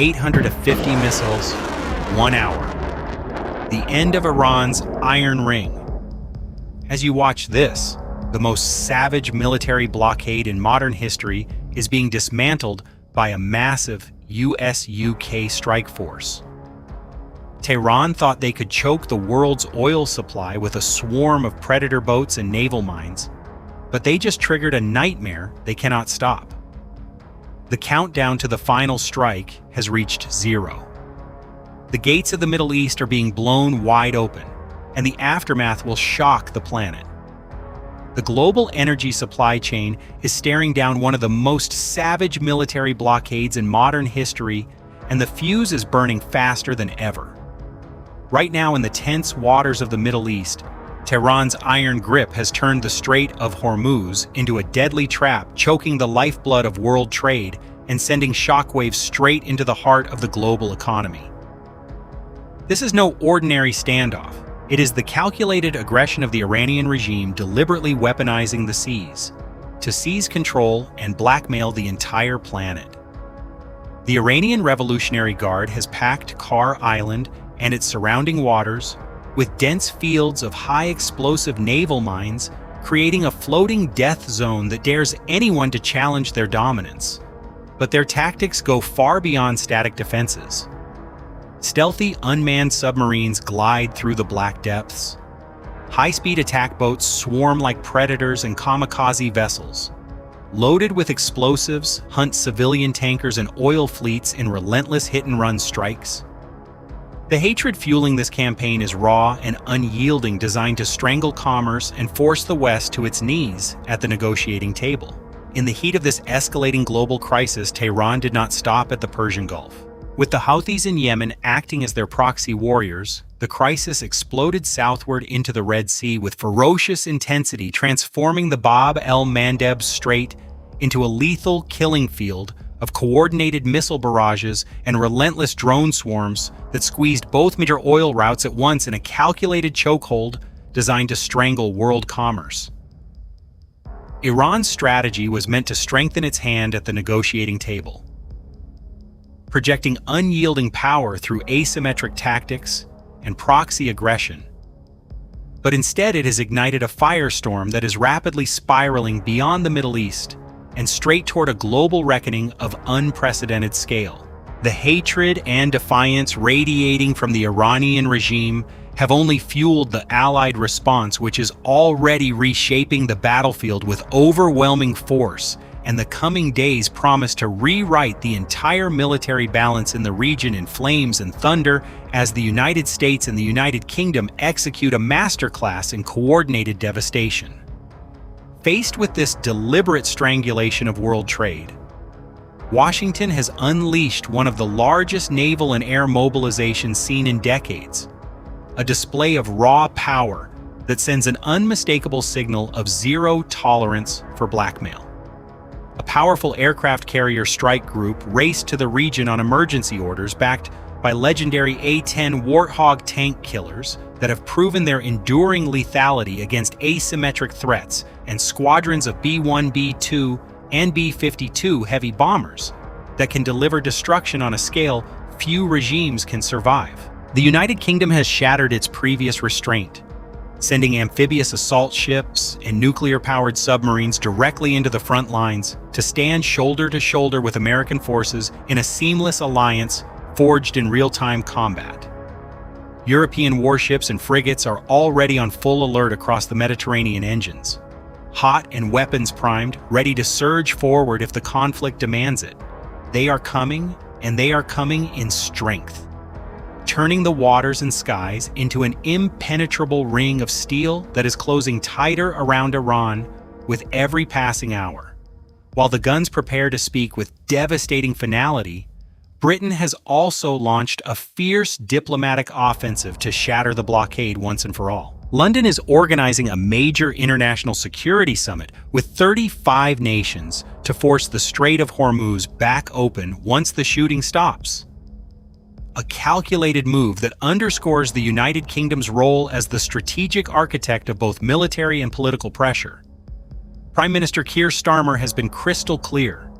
850 missiles, 1 hour. The end of Iran's Iron Ring. As you watch this, the most savage military blockade in modern history is being dismantled by a massive US-UK strike force. Tehran thought they could choke the world's oil supply with a swarm of predator boats and naval mines, but they just triggered a nightmare they cannot stop. The countdown to the final strike has reached 0. The gates of the Middle East are being blown wide open, and the aftermath will shock the planet. The global energy supply chain is staring down one of the most savage military blockades in modern history, and the fuse is burning faster than ever. Right now, in the tense waters of the Middle East, Tehran's iron grip has turned the Strait of Hormuz into a deadly trap, choking the lifeblood of world trade and sending shockwaves straight into the heart of the global economy. This is no ordinary standoff. It is the calculated aggression of the Iranian regime deliberately weaponizing the seas to seize control and blackmail the entire planet. The Iranian Revolutionary Guard has packed Kar Island and its surrounding waters with dense fields of high-explosive naval mines, creating a floating death zone that dares anyone to challenge their dominance. But their tactics go far beyond static defenses. Stealthy, unmanned submarines glide through the black depths. High-speed attack boats swarm like predators and kamikaze vessels. Loaded with explosives, hunt civilian tankers and oil fleets in relentless hit-and-run strikes. The hatred fueling this campaign is raw and unyielding, designed to strangle commerce and force the West to its knees at the negotiating table. In the heat of this escalating global crisis, Tehran did not stop at the Persian Gulf. With the Houthis in Yemen acting as their proxy warriors, the crisis exploded southward into the Red Sea with ferocious intensity, transforming the Bab el-Mandeb Strait into a lethal killing field of coordinated missile barrages and relentless drone swarms that squeezed both major oil routes at once in a calculated chokehold designed to strangle world commerce. Iran's strategy was meant to strengthen its hand at the negotiating table, projecting unyielding power through asymmetric tactics and proxy aggression. But instead, it has ignited a firestorm that is rapidly spiraling beyond the Middle East and straight toward a global reckoning of unprecedented scale. The hatred and defiance radiating from the Iranian regime have only fueled the Allied response, which is already reshaping the battlefield with overwhelming force, and the coming days promise to rewrite the entire military balance in the region in flames and thunder as the United States and the United Kingdom execute a masterclass in coordinated devastation. Faced with this deliberate strangulation of world trade, Washington has unleashed one of the largest naval and air mobilizations seen in decades, a display of raw power that sends an unmistakable signal of zero tolerance for blackmail. A powerful aircraft carrier strike group raced to the region on emergency orders backed by legendary A-10 Warthog tank killers that have proven their enduring lethality against asymmetric threats, and squadrons of B-1, B-2, and B-52 heavy bombers that can deliver destruction on a scale few regimes can survive. The United Kingdom has shattered its previous restraint, sending amphibious assault ships and nuclear-powered submarines directly into the front lines to stand shoulder to shoulder with American forces in a seamless alliance forged in real-time combat. European warships and frigates are already on full alert across the Mediterranean engines, hot and weapons primed, ready to surge forward if the conflict demands it. They are coming, and they are coming in strength, turning the waters and skies into an impenetrable ring of steel that is closing tighter around Iran with every passing hour. While the guns prepare to speak with devastating finality, Britain has also launched a fierce diplomatic offensive to shatter the blockade once and for all. London is organizing a major international security summit with 35 nations to force the Strait of Hormuz back open once the shooting stops. A calculated move that underscores the United Kingdom's role as the strategic architect of both military and political pressure. Prime Minister Keir Starmer has been crystal clear.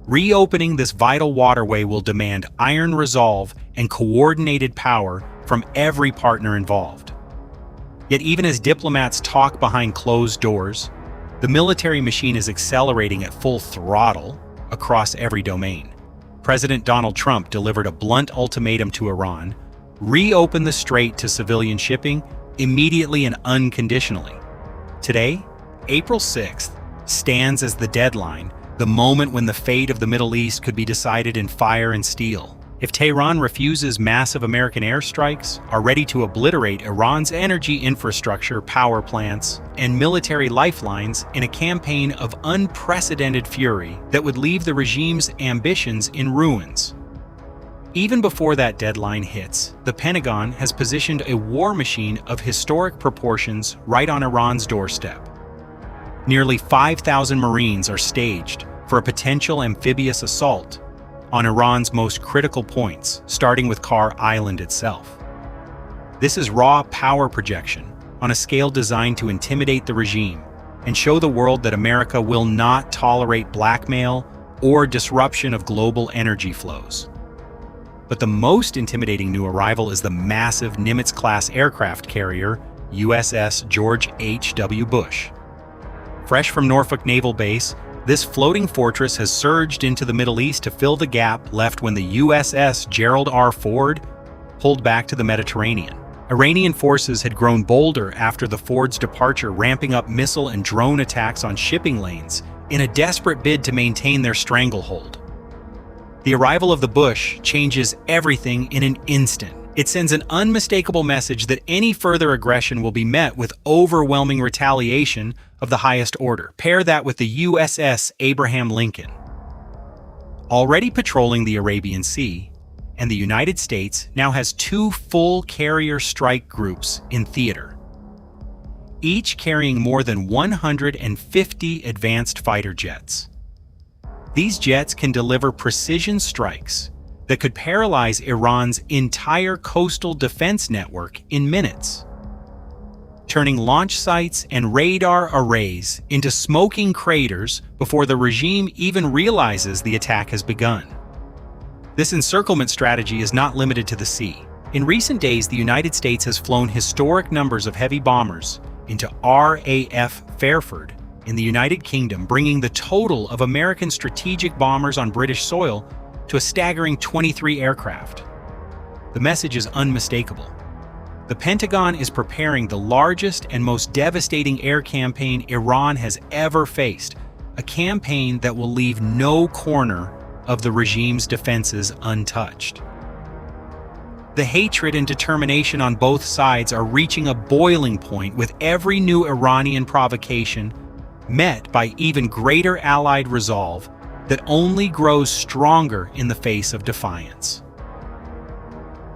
Reopening this vital waterway will demand iron resolve and coordinated power from every partner involved. Yet even as diplomats talk behind closed doors, the military machine is accelerating at full throttle across every domain. President Donald Trump delivered a blunt ultimatum to Iran: reopen the Strait to civilian shipping immediately and unconditionally. Today, April 6th, stands as the deadline, the moment when the fate of the Middle East could be decided in fire and steel. If Tehran refuses massive American airstrikes, are ready to obliterate Iran's energy infrastructure, power plants, and military lifelines in a campaign of unprecedented fury that would leave the regime's ambitions in ruins. Even before that deadline hits, the Pentagon has positioned a war machine of historic proportions right on Iran's doorstep. Nearly 5,000 Marines are staged for a potential amphibious assault on Iran's most critical points, starting with Kar Island itself. This is raw power projection on a scale designed to intimidate the regime and show the world that America will not tolerate blackmail or disruption of global energy flows. But the most intimidating new arrival is the massive Nimitz-class aircraft carrier USS George H.W. Bush. Fresh from Norfolk Naval Base, this floating fortress has surged into the Middle East to fill the gap left when the USS Gerald R. Ford pulled back to the Mediterranean. Iranian forces had grown bolder after the Ford's departure, ramping up missile and drone attacks on shipping lanes in a desperate bid to maintain their stranglehold. The arrival of the Bush changes everything in an instant. It sends an unmistakable message that any further aggression will be met with overwhelming retaliation of the highest order. Pair that with the USS Abraham Lincoln, already patrolling the Arabian Sea, and the United States now has 2 full carrier strike groups in theater, each carrying more than 150 advanced fighter jets. These jets can deliver precision strikes that could paralyze Iran's entire coastal defense network in minutes, turning launch sites and radar arrays into smoking craters before the regime even realizes the attack has begun. This encirclement strategy is not limited to the sea. In recent days, the United States has flown historic numbers of heavy bombers into RAF Fairford in the United Kingdom, bringing the total of American strategic bombers on British soil to a staggering 23 aircraft. The message is unmistakable. The Pentagon is preparing the largest and most devastating air campaign Iran has ever faced, a campaign that will leave no corner of the regime's defenses untouched. The hatred and determination on both sides are reaching a boiling point, with every new Iranian provocation met by even greater allied resolve that only grows stronger in the face of defiance.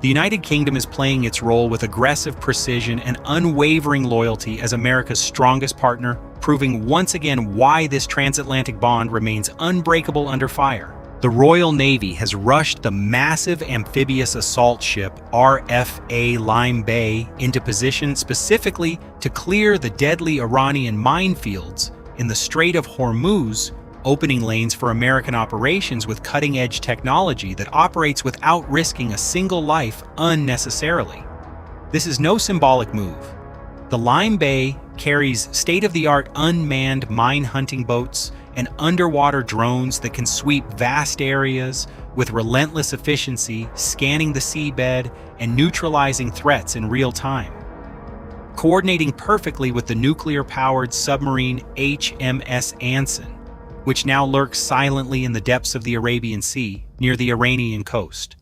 The United Kingdom is playing its role with aggressive precision and unwavering loyalty as America's strongest partner, proving once again why this transatlantic bond remains unbreakable under fire. The Royal Navy has rushed the massive amphibious assault ship RFA Lime Bay into position specifically to clear the deadly Iranian minefields in the Strait of Hormuz, opening lanes for American operations with cutting-edge technology that operates without risking a single life unnecessarily. This is no symbolic move. The Lime Bay carries state-of-the-art unmanned mine-hunting boats and underwater drones that can sweep vast areas with relentless efficiency, scanning the seabed and neutralizing threats in real time. Coordinating perfectly with the nuclear-powered submarine HMS Anson, which now lurks silently in the depths of the Arabian Sea near the Iranian coast.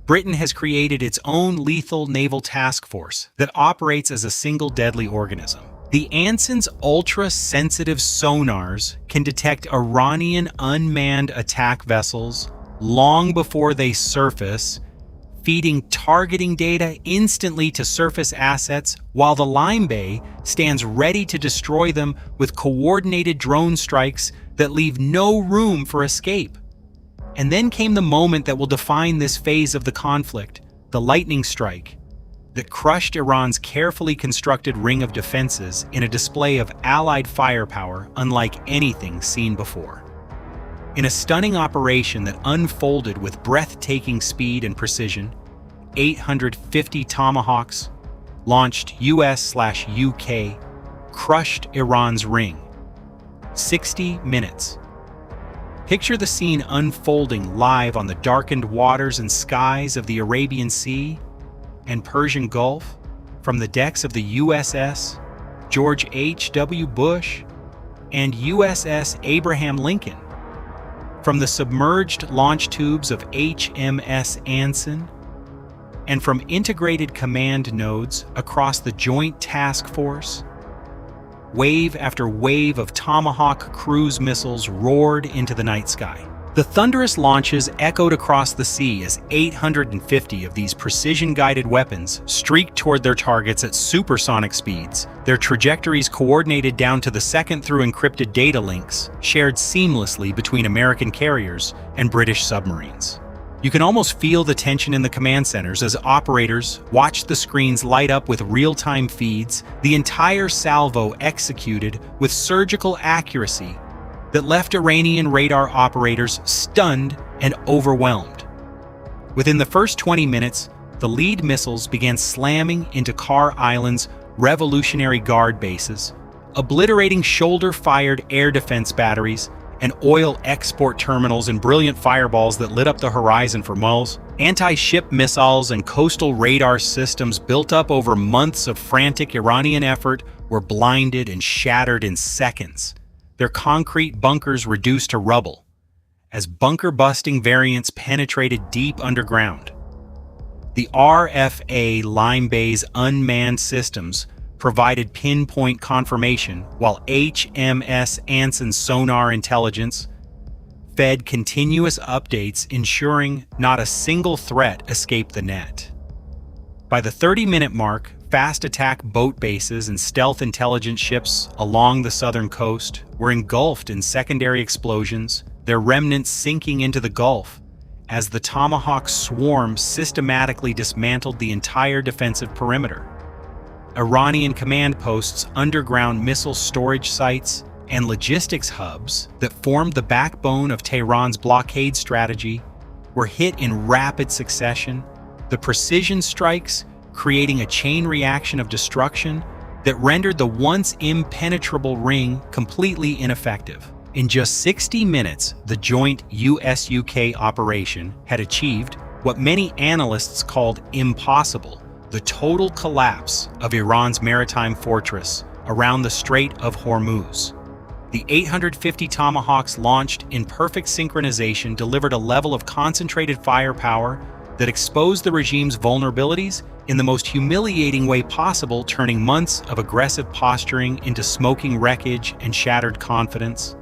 Britain has created its own lethal naval task force that operates as a single deadly organism. The Anson's ultra-sensitive sonars can detect Iranian unmanned attack vessels long before they surface, feeding targeting data instantly to surface assets, while the Lime Bay stands ready to destroy them with coordinated drone strikes that leave no room for escape. And then came the moment that will define this phase of the conflict, the lightning strike that crushed Iran's carefully constructed ring of defenses in a display of allied firepower unlike anything seen before. In a stunning operation that unfolded with breathtaking speed and precision, 850 Tomahawks, launched US/UK, crushed Iran's ring. 60 minutes. Picture the scene unfolding live on the darkened waters and skies of the Arabian Sea and Persian Gulf from the decks of the USS George H.W. Bush and USS Abraham Lincoln, from the submerged launch tubes of HMS Anson, and from integrated command nodes across the Joint Task Force. Wave after wave of Tomahawk cruise missiles roared into the night sky. The thunderous launches echoed across the sea as 850 of these precision-guided weapons streaked toward their targets at supersonic speeds, their trajectories coordinated down to the second through encrypted data links shared seamlessly between American carriers and British submarines. You can almost feel the tension in the command centers as operators watched the screens light up with real-time feeds, the entire salvo executed with surgical accuracy that left Iranian radar operators stunned and overwhelmed. Within the first 20 minutes, the lead missiles began slamming into Car Island's Revolutionary Guard bases, obliterating shoulder-fired air defense batteries and oil export terminals in brilliant fireballs that lit up the horizon for miles. Anti-ship missiles and coastal radar systems built up over months of frantic Iranian effort were blinded and shattered in seconds, their concrete bunkers reduced to rubble, as bunker-busting variants penetrated deep underground. The RFA Lime Bay's unmanned systems provided pinpoint confirmation, while HMS Anson's sonar intelligence fed continuous updates, ensuring not a single threat escaped the net. By the 30-minute mark, fast attack boat bases and stealth intelligence ships along the southern coast were engulfed in secondary explosions, their remnants sinking into the Gulf as the Tomahawk swarm systematically dismantled the entire defensive perimeter. Iranian command posts, underground missile storage sites, and logistics hubs that formed the backbone of Tehran's blockade strategy were hit in rapid succession, the precision strikes creating a chain reaction of destruction that rendered the once impenetrable ring completely ineffective. In just 60 minutes, the joint US-UK operation had achieved what many analysts called impossible: the total collapse of Iran's maritime fortress around the Strait of Hormuz. The 850 Tomahawks launched in perfect synchronization delivered a level of concentrated firepower that exposed the regime's vulnerabilities in the most humiliating way possible, turning months of aggressive posturing into smoking wreckage and shattered confidence.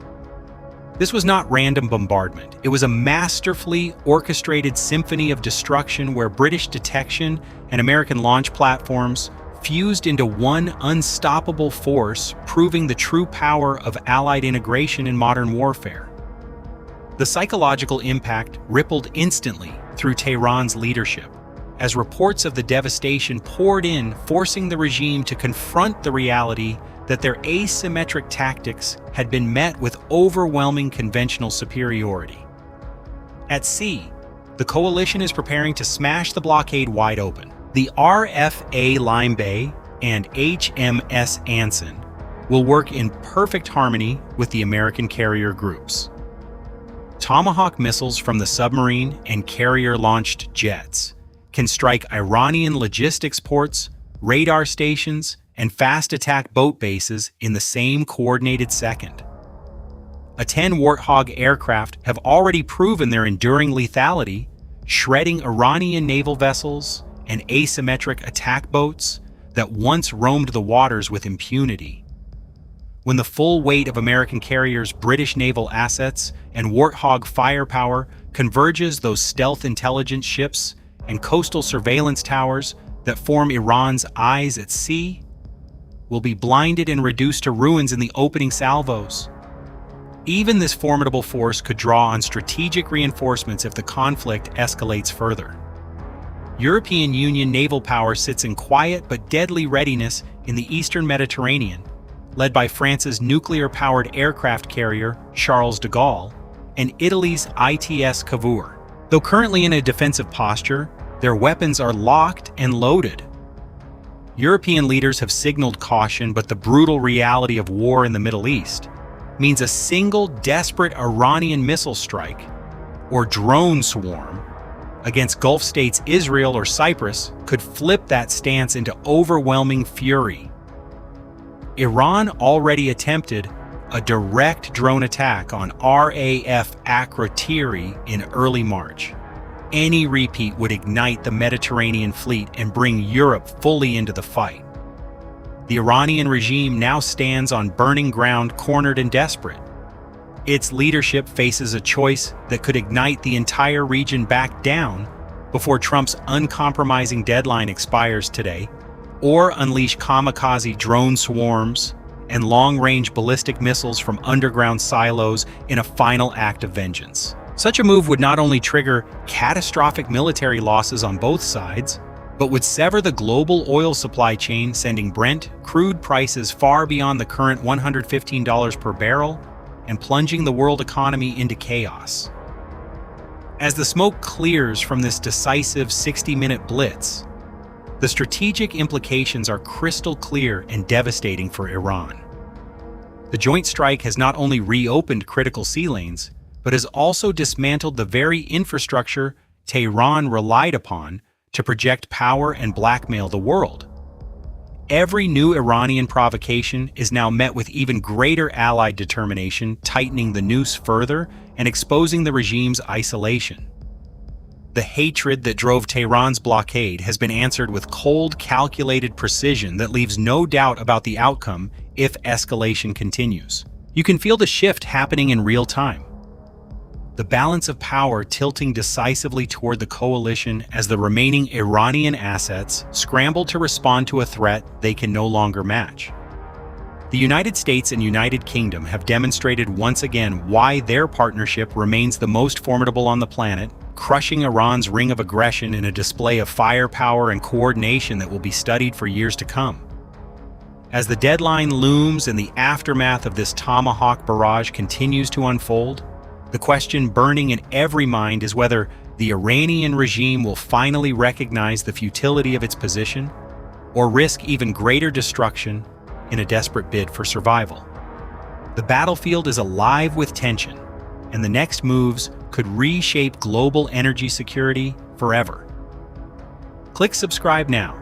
This was not random bombardment. It was a masterfully orchestrated symphony of destruction where British detection and American launch platforms fused into one unstoppable force, proving the true power of Allied integration in modern warfare. The psychological impact rippled instantly through Tehran's leadership, as reports of the devastation poured in, forcing the regime to confront the reality that their asymmetric tactics had been met with overwhelming conventional superiority. At sea, the coalition is preparing to smash the blockade wide open. The RFA Lime Bay and HMS Anson will work in perfect harmony with the American carrier groups. Tomahawk missiles from the submarine and carrier-launched jets can strike Iranian logistics ports, radar stations, and fast attack boat bases in the same coordinated second. A 10 Warthog aircraft have already proven their enduring lethality, shredding Iranian naval vessels and asymmetric attack boats that once roamed the waters with impunity. When the full weight of American carriers, British naval assets, and Warthog firepower converges, those stealth intelligence ships and coastal surveillance towers that form Iran's eyes at sea will be blinded and reduced to ruins in the opening salvos. Even this formidable force could draw on strategic reinforcements if the conflict escalates further. European Union naval power sits in quiet but deadly readiness in the eastern Mediterranean, led by France's nuclear-powered aircraft carrier Charles de Gaulle and Italy's ITS Cavour. Though currently in a defensive posture, their weapons are locked and loaded. European leaders have signaled caution, but the brutal reality of war in the Middle East means a single desperate Iranian missile strike, or drone swarm, against Gulf states Israel or Cyprus could flip that stance into overwhelming fury. Iran already attempted a direct drone attack on RAF Akrotiri in early March. Any repeat would ignite the Mediterranean fleet and bring Europe fully into the fight. The Iranian regime now stands on burning ground, cornered and desperate. Its leadership faces a choice that could ignite the entire region back down before Trump's uncompromising deadline expires today, or unleash kamikaze drone swarms and long-range ballistic missiles from underground silos in a final act of vengeance. Such a move would not only trigger catastrophic military losses on both sides, but would sever the global oil supply chain, sending Brent crude prices far beyond the current $115 per barrel and plunging the world economy into chaos. As the smoke clears from this decisive 60-minute blitz, the strategic implications are crystal clear and devastating for Iran. The joint strike has not only reopened critical sea lanes, but has also dismantled the very infrastructure Tehran relied upon to project power and blackmail the world. Every new Iranian provocation is now met with even greater allied determination, tightening the noose further and exposing the regime's isolation. The hatred that drove Tehran's blockade has been answered with cold, calculated precision that leaves no doubt about the outcome if escalation continues. You can feel the shift happening in real time. The balance of power tilting decisively toward the coalition as the remaining Iranian assets scramble to respond to a threat they can no longer match. The United States and United Kingdom have demonstrated once again why their partnership remains the most formidable on the planet, crushing Iran's ring of aggression in a display of firepower and coordination that will be studied for years to come. As the deadline looms and the aftermath of this Tomahawk barrage continues to unfold, the question burning in every mind is whether the Iranian regime will finally recognize the futility of its position or risk even greater destruction in a desperate bid for survival. The battlefield is alive with tension, and the next moves could reshape global energy security forever. Click subscribe now.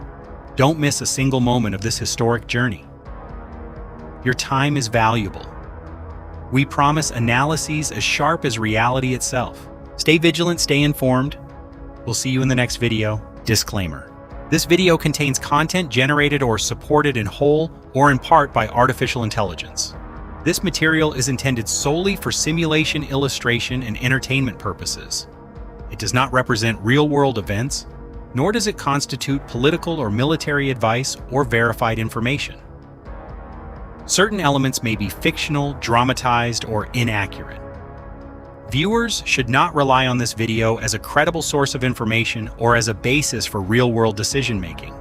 Don't miss a single moment of this historic journey. Your time is valuable. We promise analyses as sharp as reality itself. Stay vigilant, stay informed. We'll see you in the next video. Disclaimer. This video contains content generated or supported in whole or in part by artificial intelligence. This material is intended solely for simulation, illustration, and entertainment purposes. It does not represent real-world events, nor does it constitute political or military advice or verified information. Certain elements may be fictional, dramatized, or inaccurate. Viewers should not rely on this video as a credible source of information or as a basis for real-world decision-making.